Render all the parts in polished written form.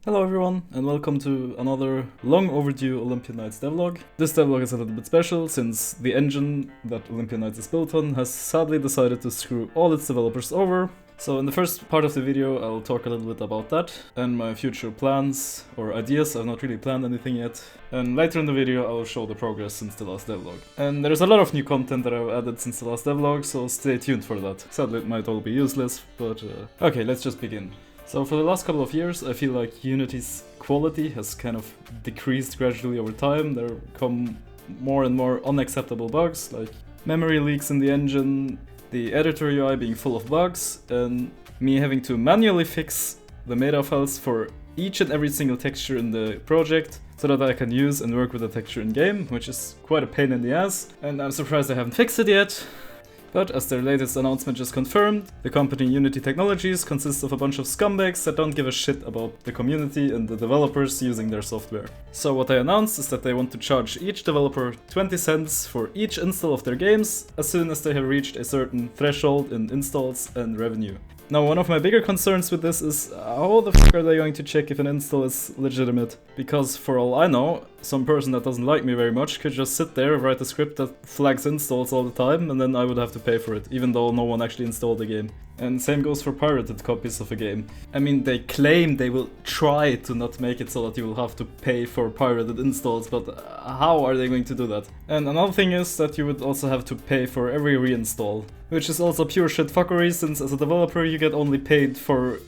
Hello everyone, and welcome to another long overdue OlympianKnights devlog. This devlog is a little bit special since the engine that OlympianKnights is built on has sadly decided to screw all its developers over. So in the first part of the video I'll talk a little bit about that and my future plans or ideas. I've not really planned anything yet. And later in the video I'll show the progress since the last devlog. And there's a lot of new content that I've added since the last devlog, so stay tuned for that. Sadly it might all be useless, but okay, let's just begin. So for the last couple of years, I feel like Unity's quality has kind of decreased gradually over time. There come more and more unacceptable bugs, like memory leaks in the engine, the editor UI being full of bugs, and me having to manually fix the meta files for each and every single texture in the project so that I can use and work with the texture in game, which is quite a pain in the ass, and I'm surprised I haven't fixed it yet. But as their latest announcement just confirmed, the company Unity Technologies consists of a bunch of scumbags that don't give a shit about the community and the developers using their software. So what they announced is that they want to charge each developer 20 cents for each install of their games as soon as they have reached a certain threshold in installs and revenue. Now, one of my bigger concerns with this is how the fuck are they going to check if an install is legitimate? Because for all I know, some person that doesn't like me very much could just sit there, write a script that flags installs all the time, and then I would have to pay for it, even though no one actually installed the game. And same goes for pirated copies of a game. I mean, they claim they will try to not make it so that you will have to pay for pirated installs, but how are they going to do that? And another thing is that you would also have to pay for every reinstall, which is also pure shit fuckery, since as a developer you get only paid for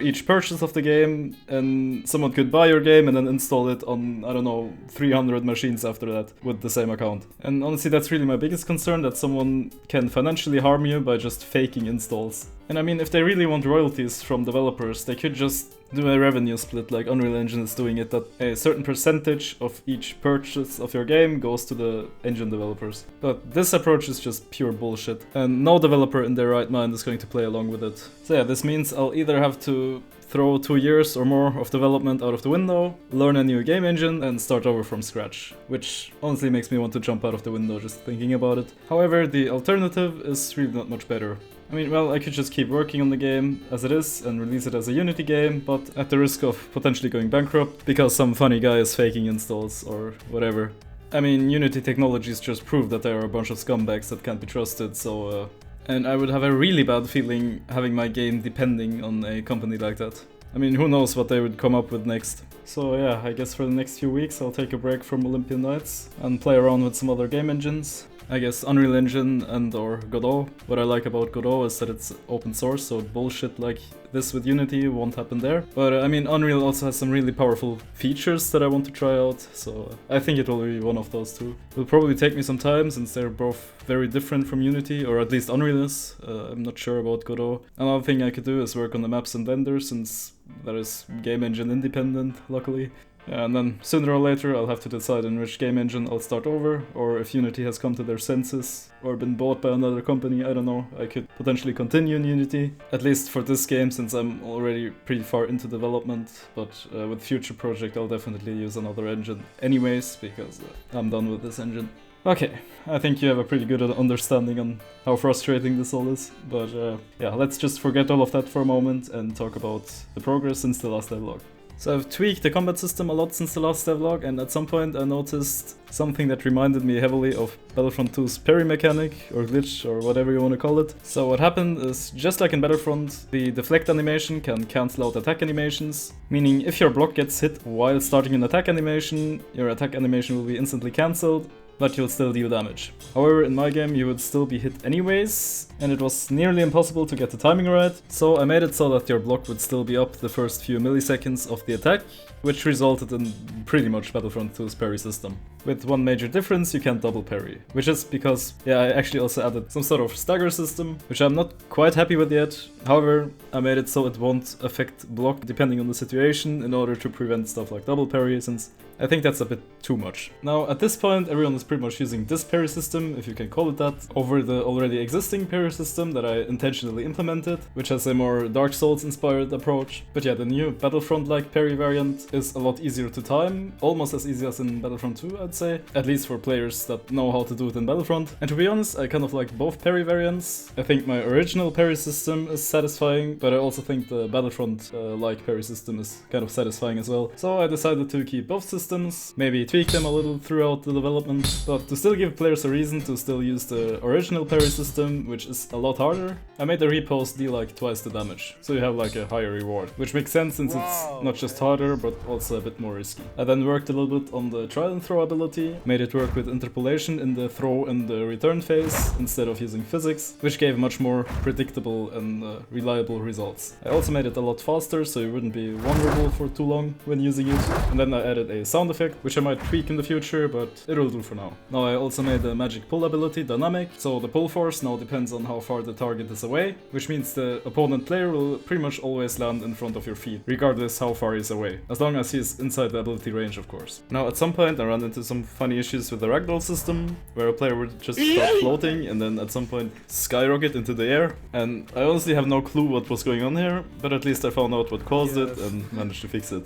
each purchase of the game, and someone could buy your game and then install it on, I don't know, 300 machines after that with the same account. And honestly, that's really my biggest concern, that someone can financially harm you by just faking installs. And I mean, if they really want royalties from developers, they could just do a revenue split like Unreal Engine is doing it, that a certain percentage of each purchase of your game goes to the engine developers. But this approach is just pure bullshit, and no developer in their right mind is going to play along with it. So yeah, this means I'll either have to throw 2 years or more of development out of the window, learn a new game engine, and start over from scratch, which honestly makes me want to jump out of the window just thinking about it. However, the alternative is really not much better. I mean, well, I could just keep working on the game as it is and release it as a Unity game, but at the risk of potentially going bankrupt because some funny guy is faking installs or whatever. I mean, Unity Technologies just proved that they are a bunch of scumbags that can't be trusted, so and I would have a really bad feeling having my game depending on a company like that. I mean, who knows what they would come up with next. So yeah, I guess for the next few weeks I'll take a break from OlympianKnights and play around with some other game engines. I guess Unreal Engine and or Godot. What I like about Godot is that it's open source, so bullshit like this with Unity won't happen there. But I mean, Unreal also has some really powerful features that I want to try out, so I think it will be one of those two. It will probably take me some time since they're both very different from Unity, or at least Unreal is. I'm not sure about Godot. Another thing I could do is work on the maps and vendors, since that is game engine independent, luckily. And then sooner or later I'll have to decide in which game engine I'll start over, or if Unity has come to their senses or been bought by another company, I don't know. I could potentially continue in Unity, at least for this game since I'm already pretty far into development, but with future project I'll definitely use another engine anyways, because I'm done with this engine. Okay, I think you have a pretty good understanding on how frustrating this all is, but yeah, let's just forget all of that for a moment and talk about the progress since the last devlog. So I've tweaked the combat system a lot since the last devlog, and at some point I noticed something that reminded me heavily of Battlefront 2's Parry mechanic, or glitch, or whatever you want to call it. So what happened is, just like in Battlefront, the deflect animation can cancel out attack animations, meaning if your block gets hit while starting an attack animation, your attack animation will be instantly cancelled, but you'll still deal damage. However, in my game you would still be hit anyways, and it was nearly impossible to get the timing right, so I made it so that your block would still be up the first few milliseconds of the attack, which resulted in pretty much Battlefront 2's parry system. With one major difference, you can't double parry, which is because, yeah, I actually also added some sort of stagger system, which I'm not quite happy with yet. However, I made it so it won't affect block depending on the situation in order to prevent stuff like double parry, since I think that's a bit too much. Now, at this point, everyone is pretty much using this parry system, if you can call it that, over the already existing parry system that I intentionally implemented, which has a more Dark Souls inspired approach. But yeah, the new Battlefront-like parry variant is a lot easier to time, almost as easy as in Battlefront 2, I'd say, at least for players that know how to do it in Battlefront. And to be honest, I kind of like both parry variants. I think my original parry system is satisfying, but I also think the Battlefront-like parry system is kind of satisfying as well. So I decided to keep both systems, maybe tweak them a little throughout the development, but to still give players a reason to still use the original parry system, which is a lot harder, I made the riposte deal like twice the damage, so you have like a higher reward, which makes sense since it's not just harder, but also a bit more risky. I then worked a little bit on the try and throw ability, made it work with interpolation in the throw and the return phase instead of using physics, which gave much more predictable and reliable results. I also made it a lot faster, so you wouldn't be vulnerable for too long when using it. And then I added a sound effect, which I might tweak in the future, but it'll do for now. Now I also made the magic pull ability dynamic, so the pull force now depends on how far the target is away, which means the opponent player will pretty much always land in front of your feet, regardless how far he's away, as long as he's inside the ability range, of course. Now at some point I ran into some funny issues with the ragdoll system, where a player would just start floating and then at some point skyrocket into the air, and I honestly have no clue what was going on here, but at least I found out what caused it and managed to fix it.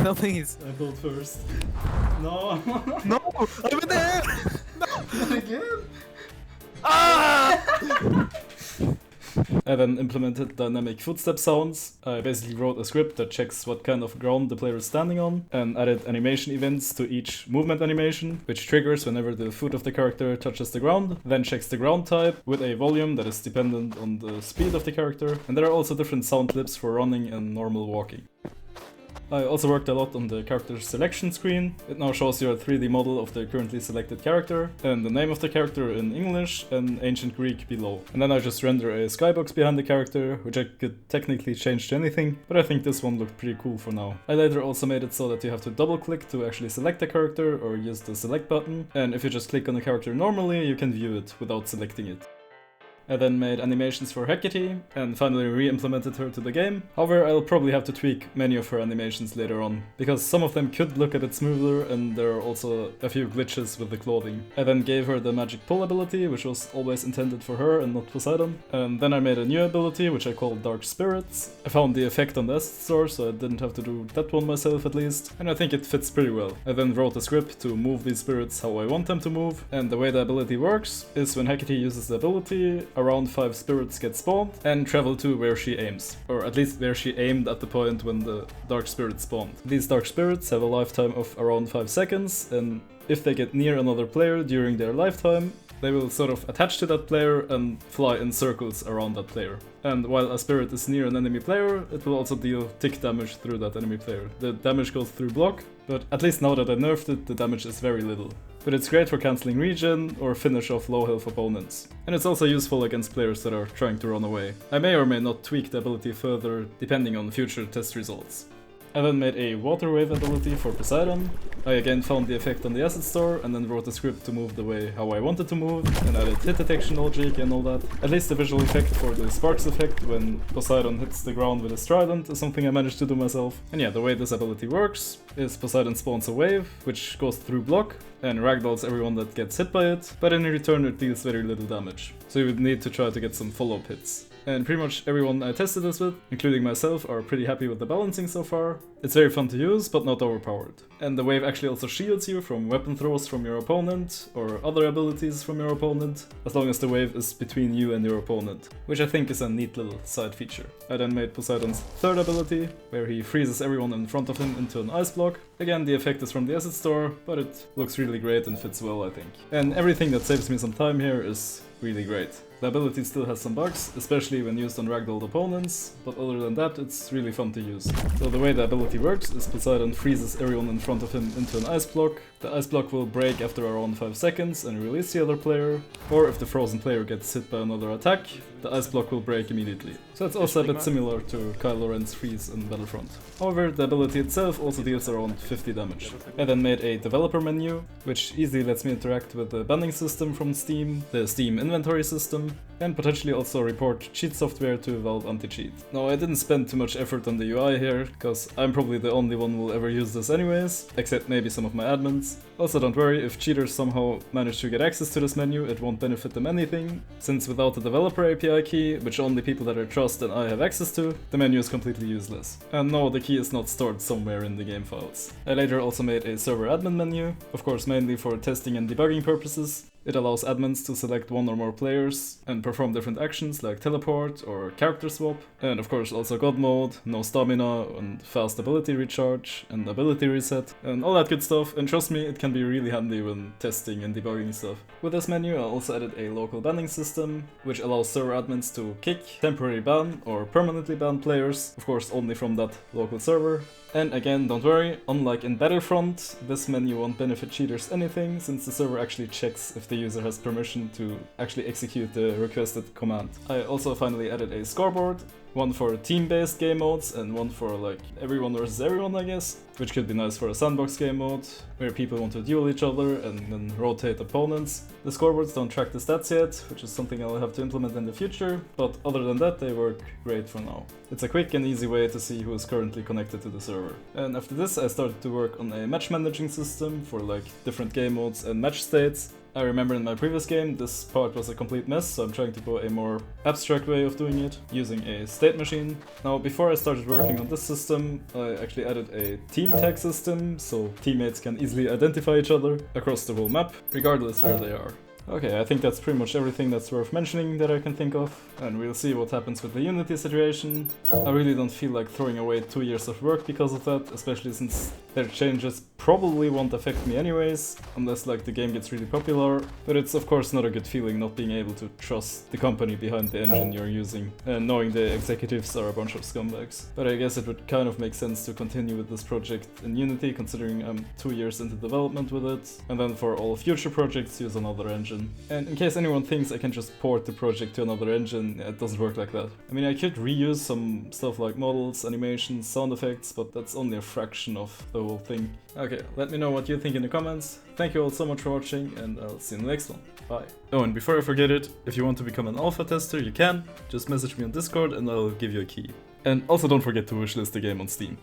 No, please. I thought first. No! No! I'm in there! Not again! Ah! I then implemented dynamic footstep sounds. I basically wrote a script that checks what kind of ground the player is standing on, and added animation events to each movement animation, which triggers whenever the foot of the character touches the ground, then checks the ground type with a volume that is dependent on the speed of the character, and there are also different sound clips for running and normal walking. I also worked a lot on the character selection screen. It now shows you a 3D model of the currently selected character, and the name of the character in English and Ancient Greek below. And then I just render a skybox behind the character, which I could technically change to anything, but I think this one looked pretty cool for now. I later also made it so that you have to double click to actually select the character or use the select button, and if you just click on the character normally, you can view it without selecting it. I then made animations for Hecate, and finally re-implemented her to the game. However, I'll probably have to tweak many of her animations later on, because some of them could look a bit smoother, and there are also a few glitches with the clothing. I then gave her the magic pull ability, which was always intended for her and not Poseidon. And then I made a new ability, which I called Dark Spirits. I found the effect on the asset store, so I didn't have to do that one myself at least, and I think it fits pretty well. I then wrote a script to move these spirits how I want them to move, and the way the ability works is when Hecate uses the ability, around 5 spirits get spawned and travel to where she aims, or at least where she aimed at the point when the dark spirit spawned. These dark spirits have a lifetime of around 5 seconds, and if they get near another player during their lifetime, they will sort of attach to that player and fly in circles around that player. And while a spirit is near an enemy player, it will also deal tick damage through that enemy player. The damage goes through block, but at least now that I nerfed it, the damage is very little. But it's great for cancelling regen or finish off low health opponents. And it's also useful against players that are trying to run away. I may or may not tweak the ability further depending on future test results. I then made a water wave ability for Poseidon. I again found the effect on the asset store and then wrote a script to move the way how I wanted to move, and added hit detection logic and all that. At least the visual effect for the sparks effect when Poseidon hits the ground with his trident is something I managed to do myself. And yeah, the way this ability works is Poseidon spawns a wave, which goes through block, and ragdolls everyone that gets hit by it, but in return it deals very little damage. So you would need to try to get some follow-up hits. And pretty much everyone I tested this with, including myself, are pretty happy with the balancing so far. It's very fun to use, but not overpowered. And the wave actually also shields you from weapon throws from your opponent, or other abilities from your opponent, as long as the wave is between you and your opponent, which I think is a neat little side feature. I then made Poseidon's third ability, where he freezes everyone in front of him into an ice block. Again, the effect is from the asset store, but it looks really great and fits well, I think. And everything that saves me some time here is really great. The ability still has some bugs, especially when used on ragdolled opponents, but other than that, it's really fun to use. So the way the ability works is Poseidon freezes everyone in front of him into an ice block. The ice block will break after around 5 seconds and release the other player, or if the frozen player gets hit by another attack, the ice block will break immediately. So so it's also a bit similar to Kylo Ren's freeze in Battlefront. However, the ability itself also deals around 50 damage. I then made a developer menu, which easily lets me interact with the banding system from Steam, the Steam inventory system, and potentially also report cheat software to Valve Anti-Cheat. Now, I didn't spend too much effort on the UI here, because I'm probably the only one who will ever use this anyways, except maybe some of my admins. Also, don't worry, if cheaters somehow manage to get access to this menu, it won't benefit them anything, since without the developer API key, which only people that I trust and I have access to, the menu is completely useless. And no, the key is not stored somewhere in the game files. I later also made a server admin menu, of course mainly for testing and debugging purposes. It allows admins to select one or more players and perform different actions like teleport or character swap, and of course also god mode, no stamina, and fast ability recharge and ability reset, and all that good stuff, and trust me, it can be really handy when testing and debugging stuff. With this menu I also added a local banning system, which allows server admins to kick, temporarily ban, or permanently ban players, of course only from that local server. And again, don't worry, unlike in Battlefront, this menu won't benefit cheaters anything, since the server actually checks if the user has permission to actually execute the requested command. I also finally added a scoreboard, one for team-based game modes and one for like everyone versus everyone, I guess, which could be nice for a sandbox game mode, where people want to duel each other and then rotate opponents. The scoreboards don't track the stats yet, which is something I'll have to implement in the future, but other than that they work great for now. It's a quick and easy way to see who is currently connected to the server. And after this I started to work on a match managing system for like different game modes and match states. I remember in my previous game this part was a complete mess, so I'm trying to go a more abstract way of doing it, using a state machine. Now, before I started working on this system, I actually added a team tag system, so teammates can easily identify each other across the whole map, regardless where they are. Okay, I think that's pretty much everything that's worth mentioning that I can think of, and we'll see what happens with the Unity situation. I really don't feel like throwing away 2 years of work because of that, especially since their changes probably won't affect me anyways, unless like the game gets really popular, but it's of course not a good feeling not being able to trust the company behind the engine you're using, and knowing the executives are a bunch of scumbags. But I guess it would kind of make sense to continue with this project in Unity, considering I'm 2 years into development with it, and then for all future projects use another engine. And in case anyone thinks I can just port the project to another engine, it doesn't work like that. I mean, I could reuse some stuff like models, animations, sound effects, but that's only a fraction of the whole thing. Okay, let me know what you think in the comments. Thank you all so much for watching, and I'll see you in the next one. Bye. Oh, and before I forget it, if you want to become an alpha tester, you can. Just message me on Discord and I'll give you a key. And also don't forget to wishlist the game on Steam.